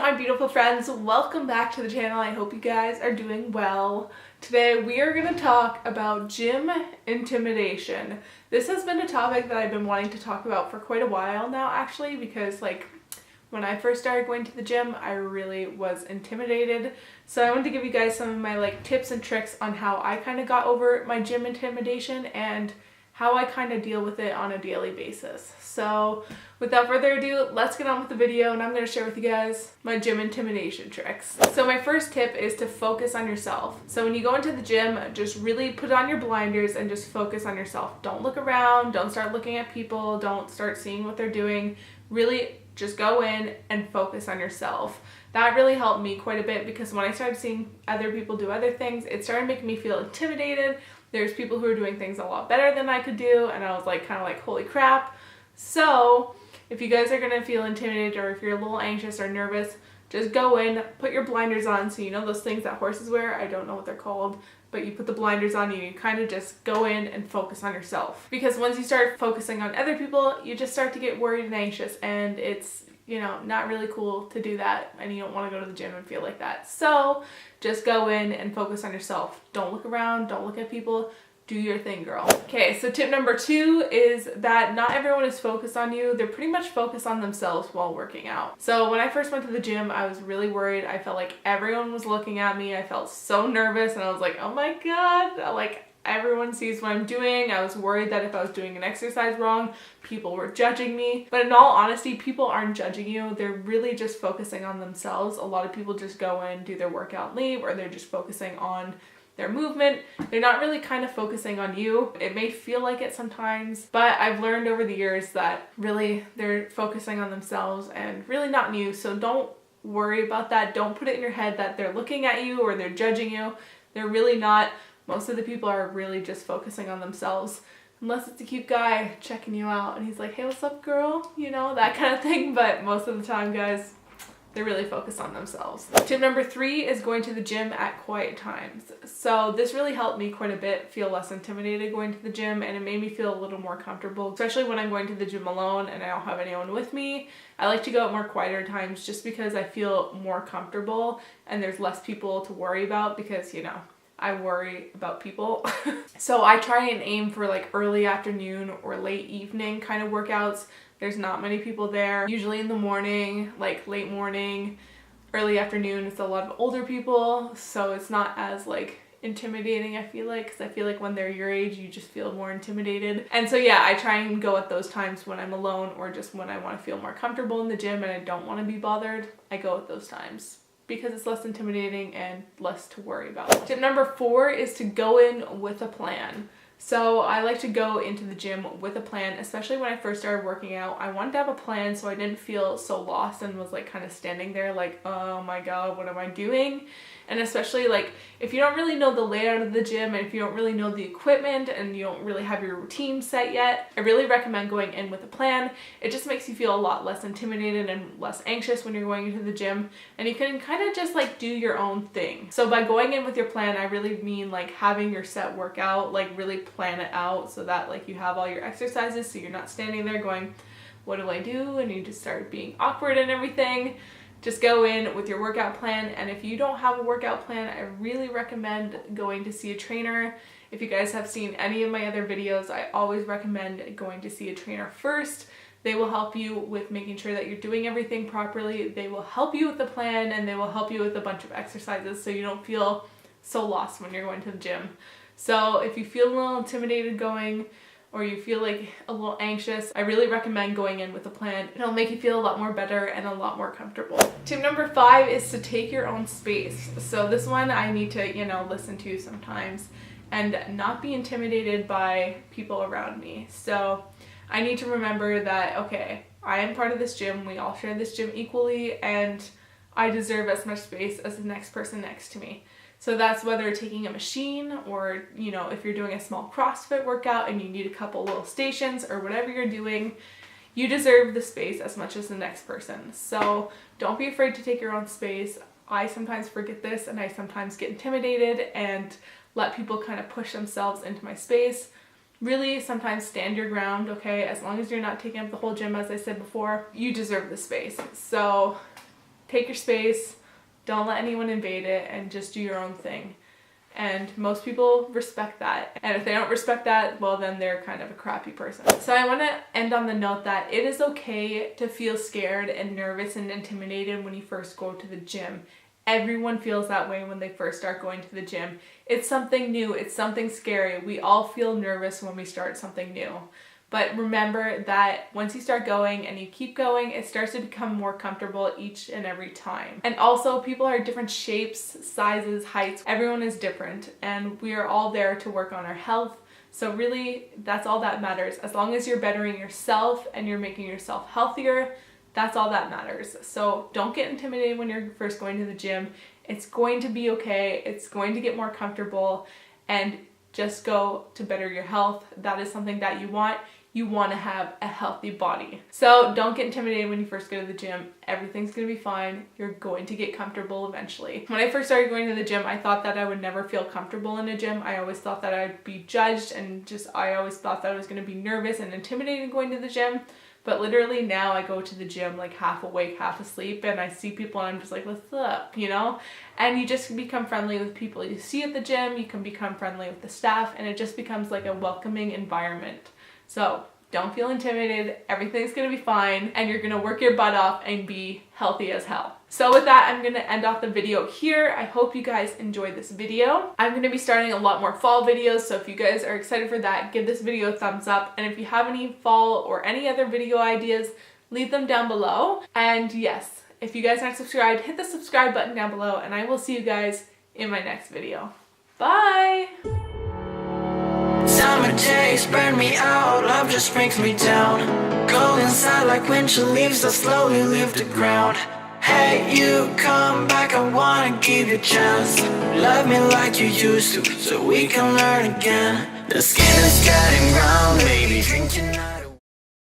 up, my beautiful friends? Welcome back to the channel. I hope you guys are doing well. Today we are going to talk about gym intimidation. This has been a topic that I've been wanting to talk about for quite a while now, actually, because when I first started going to the gym, I really was intimidated. So I wanted to give you guys some of my tips and tricks on how I kind of got over my gym intimidation and how I kind of deal with it on a daily basis. So without further ado, let's get on with the video, and I'm going to share with you guys my gym intimidation tricks. So my first tip is to focus on yourself. So when you go into the gym, just really put on your blinders and just focus on yourself. Don't look around, don't start looking at people, don't start seeing what they're doing. Really just go in and focus on yourself. That really helped me quite a bit, because when I started seeing other people do other things, it started making me feel intimidated. There's people who are doing things a lot better than I could do, and I was kind of holy crap. So if you guys are going to feel intimidated, or if you're a little anxious or nervous, just go in, put your blinders on. So you know those things that horses wear? I don't know what they're called, but you put the blinders on and you kind of just go in and focus on yourself. Because once you start focusing on other people, you just start to get worried and anxious, and it's not really cool to do that, and you don't want to go to the gym and feel like that. So just go in and focus on yourself. Don't look around, don't look at people, do your thing, girl. Okay, so tip number 2 is that not everyone is focused on you. They're pretty much focused on themselves while working out. So when I first went to the gym, I was really worried. I felt like everyone was looking at me. I felt so nervous, and I was like, oh my God, everyone sees what I'm doing. I was worried that if I was doing an exercise wrong, people were judging me. But in all honesty, people aren't judging you. They're really just focusing on themselves. A lot of people just go in, do their workout, leave, or they're just focusing on their movement. They're not really kind of focusing on you. It may feel like it sometimes, but I've learned over the years that really they're focusing on themselves and really not on you. So don't worry about that. Don't put it in your head that they're looking at you or they're judging you. They're really not. Most of the people are really just focusing on themselves, unless it's a cute guy checking you out and he's like, hey, what's up, girl? That kind of thing. But most of the time, guys, they're really focused on themselves. Tip number 3 is going to the gym at quiet times. So this really helped me quite a bit feel less intimidated going to the gym, and it made me feel a little more comfortable, especially when I'm going to the gym alone and I don't have anyone with me. I like to go at more quieter times just because I feel more comfortable and there's less people to worry about, because I worry about people. So I try and aim for early afternoon or late evening kind of workouts. There's not many people there. Usually in the morning, late morning, early afternoon, it's a lot of older people. So it's not as intimidating, I feel like, because I feel like when they're your age, you just feel more intimidated. And so yeah, I try and go at those times when I'm alone, or just when I want to feel more comfortable in the gym and I don't want to be bothered. I go at those times, because it's less intimidating and less to worry about. Tip number 4 is to go in with a plan. So I like to go into the gym with a plan, especially when I first started working out. I wanted to have a plan so I didn't feel so lost and was kind of standing there oh my God, what am I doing? And especially if you don't really know the layout of the gym, and if you don't really know the equipment, and you don't really have your routine set yet, I really recommend going in with a plan. It just makes you feel a lot less intimidated and less anxious when you're going into the gym, and you can kind of just do your own thing. So by going in with your plan, I really mean having your set workout, really plan it out so that you have all your exercises, so you're not standing there going, what do I do? And you just start being awkward and everything. Just go in with your workout plan, and if you don't have a workout plan, I really recommend going to see a trainer. If you guys have seen any of my other videos, I always recommend going to see a trainer first. They will help you with making sure that you're doing everything properly. They will help you with the plan, and they will help you with a bunch of exercises so you don't feel so lost when you're going to the gym. So if you feel a little intimidated going, or you feel a little anxious, I really recommend going in with a plan. It'll make you feel a lot more better and a lot more comfortable. Tip number 5 is to take your own space. So this one I need to, listen to sometimes and not be intimidated by people around me. So I need to remember that, okay, I am part of this gym. We all share this gym equally, and I deserve as much space as the next person next to me. So that's whether taking a machine, or, if you're doing a small CrossFit workout and you need a couple little stations, or whatever you're doing, you deserve the space as much as the next person. So don't be afraid to take your own space. I sometimes forget this, and I sometimes get intimidated and let people kind of push themselves into my space. Really, sometimes stand your ground, okay? As long as you're not taking up the whole gym, as I said before, you deserve the space. So take your space, don't let anyone invade it, and just do your own thing. And most people respect that. And if they don't respect that, well, then they're kind of a crappy person. So I want to end on the note that it is okay to feel scared and nervous and intimidated when you first go to the gym. Everyone feels that way when they first start going to the gym. It's something new, it's something scary. We all feel nervous when we start something new. But remember that once you start going and you keep going, it starts to become more comfortable each and every time. And also, people are different shapes, sizes, heights. Everyone is different, and we are all there to work on our health. So really, that's all that matters. As long as you're bettering yourself and you're making yourself healthier, that's all that matters. So don't get intimidated when you're first going to the gym. It's going to be okay. It's going to get more comfortable, and just go to better your health. That is something that you want. You want to have a healthy body. So don't get intimidated when you first go to the gym. Everything's going to be fine. You're going to get comfortable eventually. When I first started going to the gym, I thought that I would never feel comfortable in a gym. I always thought that I'd be judged, and I always thought that I was going to be nervous and intimidated going to the gym. But literally now I go to the gym like half awake, half asleep, and I see people and I'm just like, what's up, you know? And you just become friendly with people you see at the gym. You can become friendly with the staff, and it just becomes like a welcoming environment. So don't feel intimidated. Everything's gonna be fine, and you're gonna work your butt off and be healthy as hell. So with that, I'm gonna end off the video here. I hope you guys enjoyed this video. I'm gonna be starting a lot more fall videos, so if you guys are excited for that, give this video a thumbs up. And if you have any fall or any other video ideas, leave them down below. And yes, if you guys aren't subscribed, hit the subscribe button down below, and I will see you guys in my next video. Bye! Summer days burn me out, love just brings me down. Cold inside like winter leaves that slowly leave the ground. Hey, you come back, I wanna give you a chance. Love me like you used to, so we can learn again. The skin is getting round, baby, drinking out.